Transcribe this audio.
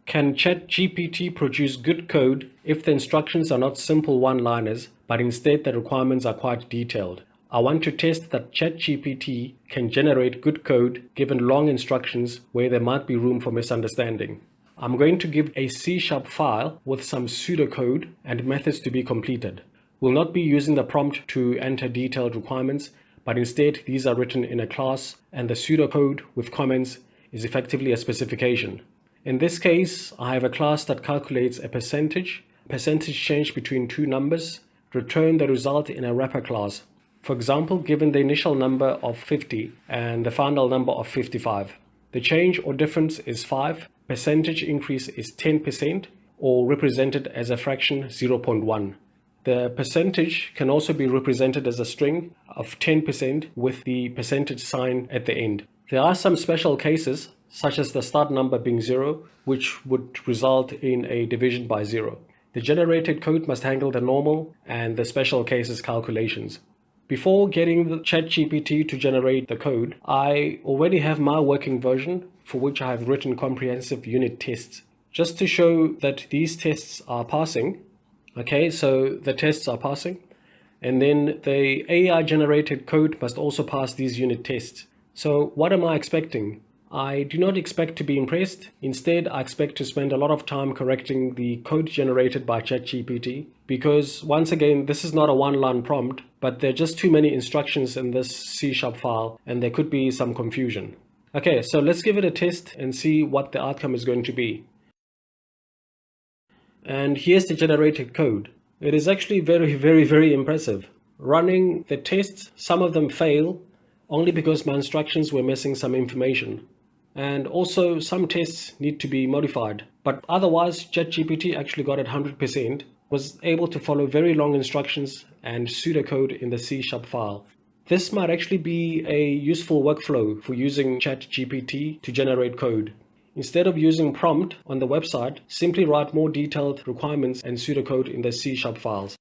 Can ChatGPT produce good code if the instructions are not simple one-liners, but instead the requirements are quite detailed? I want to test that ChatGPT can generate good code given long instructions where there might be room for misunderstanding. I'm going to give a C# file with some pseudocode and methods to be completed. We'll not be using the prompt to enter detailed requirements, but instead these are written in a class, and the pseudocode with comments is effectively a specification. In this case, I have a class that calculates a percentage change between two numbers, return the result in a wrapper class. For example, given the initial number of 50 and the final number of 55. The change or difference is 5, percentage increase is 10%, or represented as a fraction 0.1. The percentage can also be represented as a string of 10% with the percentage sign at the end. There are some special cases, such as the start number being 0, which would result in a division by 0. The generated code must handle the normal and the special cases calculations. Before getting the ChatGPT to generate the code, I already have my working version for which I have written comprehensive unit tests. Just to show that these tests are passing, okay, so the tests are passing, and then the AI generated code must also pass these unit tests. So what am I expecting? I do not expect to be impressed. Instead, I expect to spend a lot of time correcting the code generated by ChatGPT because, once again, this is not a one-line prompt, but there are just too many instructions in this C# file and there could be some confusion. Okay, so let's give it a test and see what the outcome is going to be. And here's the generated code. It is actually very impressive. Running the tests, some of them fail only because my instructions were missing some information. And also some tests need to be modified. But otherwise, ChatGPT actually got it 100%, was able to follow very long instructions and pseudocode in the C# file. This might actually be a useful workflow for using ChatGPT to generate code. Instead of using prompt on the website, simply write more detailed requirements and pseudocode in the C# files.